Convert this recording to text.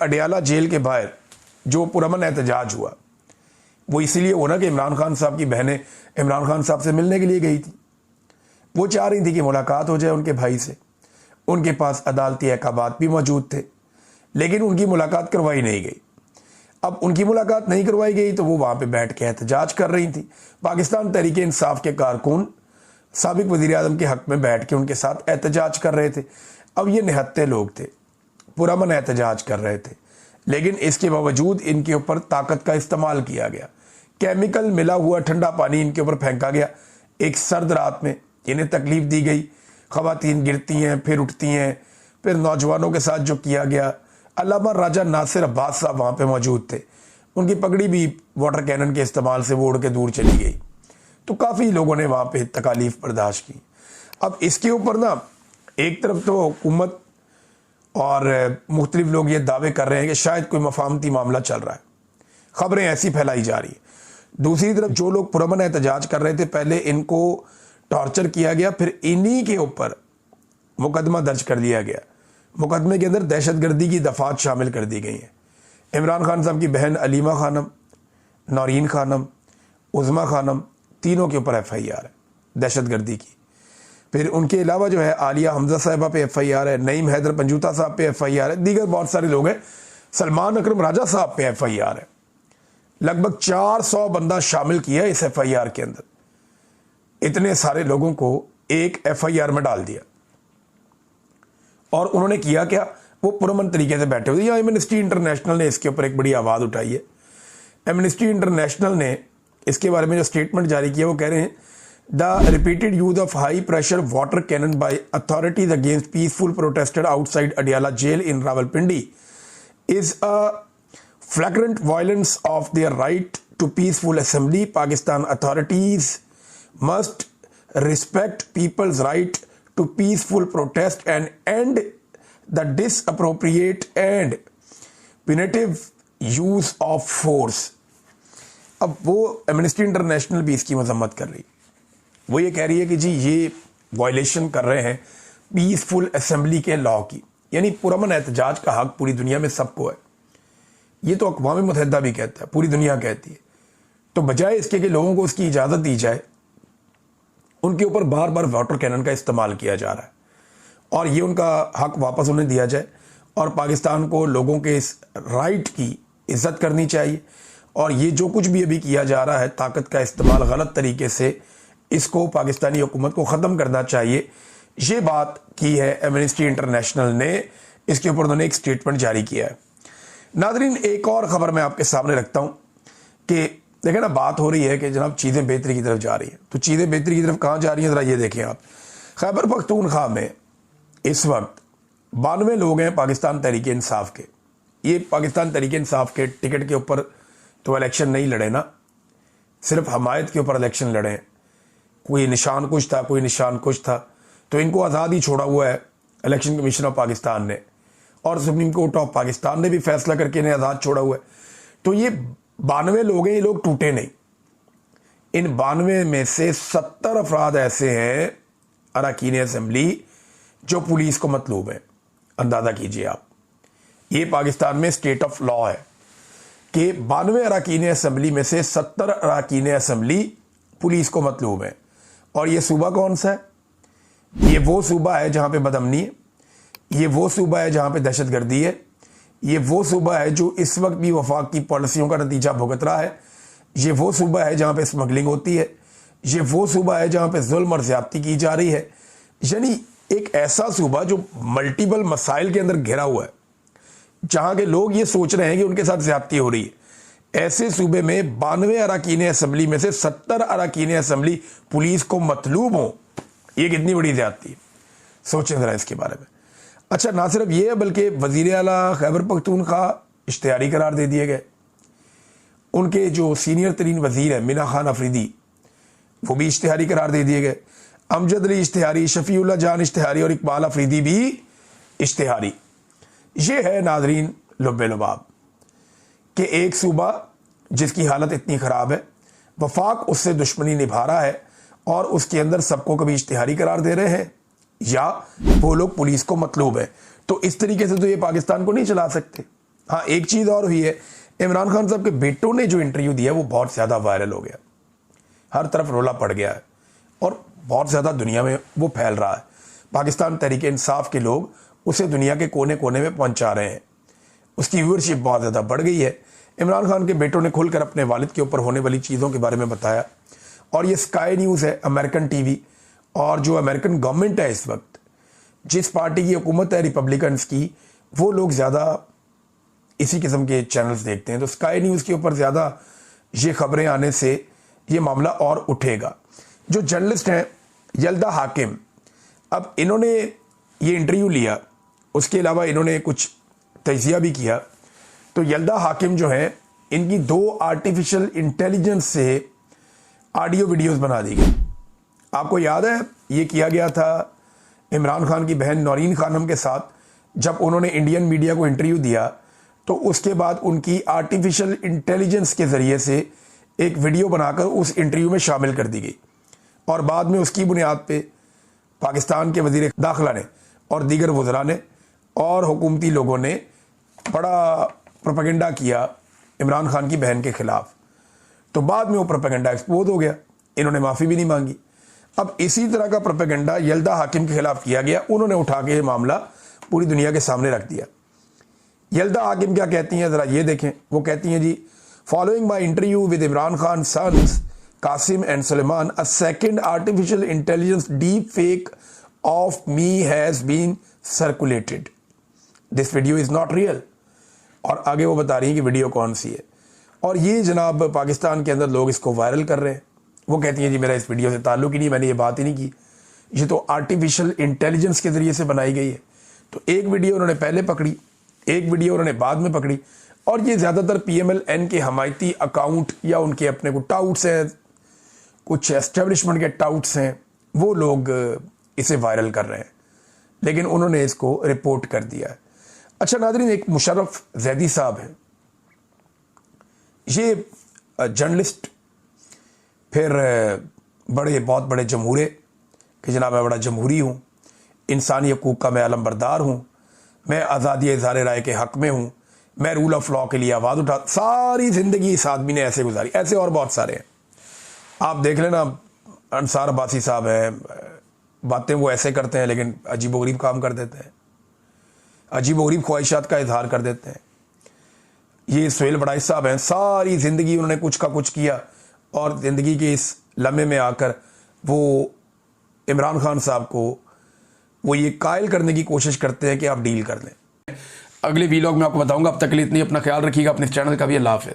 Adiala jail के बाहर जो पुरअमन एहतजाज हुआ वो इसीलिए हुआ कि इमरान खान साहब की बहनें इमरान खान साहब से मिलने के लिए गई थी। वो चाह रही थी कि मुलाकात हो जाए उनके भाई से। उनके पास अदालती अहकामात भी मौजूद थे, लेकिन उनकी मुलाकात करवाई नहीं गई। अब उनकी मुलाकात नहीं करवाई गई तो वो वहाँ पे बैठ के एहतजाज कर रही थी। पाकिस्तान तहरीक इंसाफ के कारकुन साबिक वज़ीर आज़म के हक़ में बैठ के उनके साथ एहतजाज कर रहे थे। अब ये निहत्ते लोग थे, पुरअमन एहतजाज कर रहे थे, लेकिन इसके बावजूद इनके ऊपर ताकत का इस्तेमाल किया गया। केमिकल मिला हुआ ठंडा पानी इनके ऊपर फेंका गया। एक सर्द रात में इन्हें तकलीफ दी गई। ख़वातीन गिरती हैं, फिर उठती हैं, फिर नौजवानों के साथ जो किया गया। अल्लामा राजा नासिर अब्बास साहब वहाँ पे मौजूद थे। उनकी पगड़ी भी वाटर कैनन के इस्तेमाल से वो उड़ के दूर चली गई। तो काफ़ी लोगों ने वहाँ पे तकालीफ बर्दाश्त की। अब इसके ऊपर ना एक तरफ तो हुकूमत और मुख्तलिफ लोग ये दावे कर रहे हैं कि शायद कोई मफाहमती मामला चल रहा है, ख़बरें ऐसी फैलाई जा रही है। दूसरी तरफ जो लोग पुरअमन एहतजाज कर रहे थे, पहले इनको टॉर्चर किया गया, फिर इन्हीं के ऊपर मुकदमा दर्ज कर लिया गया। मुकदमे के अंदर दहशतगर्दी की दफ़ात शामिल कर दी गई हैं। इमरान खान साहब की बहन अलीमा खानम, नौरीन खानम, उज़मा खानम, तीनों के ऊपर FIR है दहशतगर्दी की। फिर उनके अलावा जो है आलिया हमजा साहिबा पे FIR है, नईम हैदर पंजूता साहब पे FIR है, दीगर बहुत सारे लोग हैं, सलमान अकरम राजा साहब पे FIR है। लगभग 400 बंदा शामिल किया इस FIR के अंदर। इतने सारे लोगों को एक FIR में डाल दिया और उन्होंने किया क्या, वो पुरअमन तरीके से बैठे हुए। यहाँ एमनेस्टी इंटरनेशनल ने इसके ऊपर एक बड़ी आवाज़ उठाई है। एमनेस्टी इंटरनेशनल ने इसके बारे में जो स्टेटमेंट जारी किया वो कह रहे हैं the repeated use of high pressure water cannon by authorities against peaceful protester outside Adiala jail in Rawalpindi is a flagrant violence of their right to peaceful assembly. Pakistan authorities must respect people's right to peaceful protest and end the disappropriate and punitive use of force। अब वो amnesty international भी इसकी मजम्मत कर रही। वो ये कह रही है कि जी ये वायलेशन कर रहे हैं पीसफुल असेंबली के लॉ की, यानी पुरअमन एहतजाज का हक पूरी दुनिया में सबको है। ये तो अक़वाम मुत्तहिदा भी कहता है, पूरी दुनिया कहती है। तो बजाय इसके कि लोगों को उसकी इजाज़त दी जाए, उनके ऊपर बार बार वाटर कैनन का इस्तेमाल किया जा रहा है और ये उनका हक वापस उन्हें दिया जाए। और पाकिस्तान को लोगों के इस राइट की इज्जत करनी चाहिए। और ये जो कुछ भी अभी किया जा रहा है, ताकत का इस्तेमाल गलत तरीके से, इसको पाकिस्तानी हुकूमत को ख़त्म करना चाहिए। ये बात की है एमनेस्टी इंटरनेशनल ने। इसके ऊपर उन्होंने एक स्टेटमेंट जारी किया है। नाज़रीन, एक और ख़बर मैं आपके सामने रखता हूँ कि देखें ना, बात हो रही है कि जनाब चीज़ें बेहतरी की तरफ जा रही हैं। तो चीज़ें बेहतरी की तरफ कहाँ जा रही हैं, ज़रा ये देखें आप। खैबर पख्तूनख्वा में इस वक्त 92 लोग हैं पाकिस्तान तहरीक इंसाफ के। ये पाकिस्तान तहरीक इंसाफ के टिकट के ऊपर तो इलेक्शन नहीं लड़े ना, सिर्फ हमायत के ऊपर इलेक्शन लड़े। कोई निशान कुछ था, कोई निशान कुछ था, तो इनको आज़ाद ही छोड़ा हुआ है इलेक्शन कमीशन ऑफ पाकिस्तान ने, और सुप्रीम कोर्ट ऑफ पाकिस्तान ने भी फैसला करके इन्हें आज़ाद छोड़ा हुआ है। तो ये 92 लोग हैं, ये लोग टूटे नहीं। इन 92 में से 70 अफराद ऐसे हैं अरकान असेंबली जो पुलिस को मतलूब है। अंदाजा कीजिए आप, ये पाकिस्तान में स्टेट ऑफ लॉ है कि 92 अरकान असेंबली में से 70 अरकान असेंबली पुलिस को मतलूब है। और ये सूबा कौन सा है? ये वो सूबा है जहां पे बदअमनी है, ये वो सूबा है जहां पे दहशतगर्दी है, ये वो सूबा है जो इस वक्त भी वफाक की पॉलिसियों का नतीजा भुगत रहा है, ये वो सूबा है जहाँ पे स्मगलिंग होती है, ये वो सूबा है जहाँ पे जुल्म और ज़्यादती की जा रही है। यानी एक ऐसा सूबा जो मल्टीपल मसाइल के अंदर घिरा हुआ है, जहाँ के लोग ये सोच रहे हैं कि उनके साथ ज़्यादती हो रही है। ऐसे सूबे में 92 अरकान असेंबली में से 70 अरकान असेंबली पुलिस को मतलूब हो, ये कितनी बड़ी ज़्यादती है, सोचें ज़रा इसके बारे में। अच्छा, ना सिर्फ ये है बल्कि वज़ीर आला खैबर पख्तूनख्वा इश्तिहारी करार दे दिए गए। उनके जो सीनियर तरीन वज़ीर है मिना खान अफरीदी, वो भी इश्तिहारी करार दे दिए गए। अमजद अली इश्तिहारी, शफीउल्लाह जान इश्तिहारी और इकबाल अफरीदी भी इश्तिहारी। ये है नाज़रीन लुब्बे लुबाब कि एक सूबा जिसकी हालत इतनी ख़राब है, वफाक उससे दुश्मनी निभा रहा है और उसके अंदर सबको कभी इश्तिहारी करार दे रहे हैं या वो लोग पुलिस को मतलूब है। तो इस तरीके से तो ये पाकिस्तान को नहीं चला सकते। हाँ, एक चीज़ और हुई है, इमरान खान साहब के बेटों ने जो इंटरव्यू दिया वो बहुत ज़्यादा वायरल हो गया, हर तरफ रोला पड़ गया है और बहुत ज़्यादा दुनिया में वो फैल रहा है। पाकिस्तान तहरीक इंसाफ के लोग उसे दुनिया के कोने कोने में पहुंचा रहे हैं, उसकी व्यूअरशिप बहुत ज़्यादा बढ़ गई है। इमरान खान के बेटों ने खुलकर अपने वालिद के ऊपर होने वाली चीज़ों के बारे में बताया और ये स्काई न्यूज़ है, अमेरिकन टीवी, और जो अमेरिकन गवर्नमेंट है इस वक्त, जिस पार्टी की हुकूमत है रिपब्लिकन्स की, वो लोग ज़्यादा इसी किस्म के चैनल्स देखते हैं। तो स्काई न्यूज़ के ऊपर ज़्यादा ये खबरें आने से ये मामला और उठेगा। जो जर्नलिस्ट हैं यल्दा हाकिम, अब इन्होंने ये इंटरव्यू लिया, उसके अलावा इन्होंने कुछ तजिया भी किया। तो यल्दा हाकिम जो हैं, इनकी 2 आर्टिफिशियल इंटेलिजेंस से ऑडियो वीडियोस बना दी गई। आपको याद है ये किया गया था इमरान खान की बहन नौरीन खानम के साथ, जब उन्होंने इंडियन मीडिया को इंटरव्यू दिया तो उसके बाद उनकी आर्टिफिशियल इंटेलिजेंस के ज़रिए से एक वीडियो बनाकर उस इंटरव्यू में शामिल कर दी गई और बाद में उसकी बुनियाद पे पाकिस्तान के वज़ीर दाखिला ने और दीगर वज़रा ने और हुकूमती लोगों ने बड़ा प्रोपेगेंडा किया इमरान खान की बहन के ख़िलाफ़। तो बाद में वो प्रोपेगेंडा एक्सपोज हो गया, इन्होंने माफ़ी भी नहीं मांगी। अब इसी तरह का प्रोपेगेंडा यल्दा हाकिम के खिलाफ किया गया, उन्होंने उठा के ये मामला पूरी दुनिया के सामने रख दिया। यल्दा हाकिम क्या कहती हैं ज़रा ये देखें। वो कहती हैं जी, following my interview with Imran Khan sons Qasim and Suleman, a second artificial intelligence deep fake of me has been circulated, this video is not real. और आगे वो बता रही हैं कि वीडियो कौन सी है, और ये जनाब पाकिस्तान के अंदर लोग इसको वायरल कर रहे हैं। वो कहती हैं जी मेरा इस वीडियो से ताल्लुक ही नहीं, मैंने ये बात ही नहीं की, ये तो आर्टिफिशियल इंटेलिजेंस के ज़रिए से बनाई गई है। तो एक वीडियो उन्होंने पहले पकड़ी, एक वीडियो उन्होंने बाद में पकड़ी, और ये ज़्यादातर PMLN के हमायती अकाउंट या उनके अपने को टाउट्स हैं, कुछ एस्टेब्लिशमेंट के टाउट्स हैं, वो लोग इसे वायरल कर रहे हैं, लेकिन उन्होंने इसको रिपोर्ट कर दिया है। अच्छा नाज़रीन, एक मुशर्रफ जैदी साहब हैं, ये जर्नलिस्ट, फिर बहुत बड़े जमहूरे कि जनाब मैं बड़ा जमहूरी हूँ, इंसानी हकूक़ का मैं अलमबरदार हूँ, मैं आज़ादी इज़हार राय के हक़ में हूँ, मैं रूल ऑफ लॉ के लिए आवाज़ उठा। सारी ज़िंदगी इस आदमी ने ऐसे गुजारी, ऐसे और बहुत सारे हैं। आप देख लेना, अंसार अब्बासी साहब हैं, बातें वो ऐसे करते हैं लेकिन अजीबोगरीब काम कर देते हैं, अजीबोगरीब ख्वाहिशात का इजहार कर देते हैं। ये सुहेल बड़ाइश साहब हैं, सारी ज़िंदगी उन्होंने कुछ का कुछ किया और ज़िंदगी के इस लम्हे में आकर वो इमरान खान साहब को वो ये कायल करने की कोशिश करते हैं कि आप डील कर लें। अगले वीलॉग में आपको बताऊंगा। अब तक के लिए इतनी, अपना ख्याल रखिएगा, अपने चैनल का भी। अल्लाह हाफ़िज़।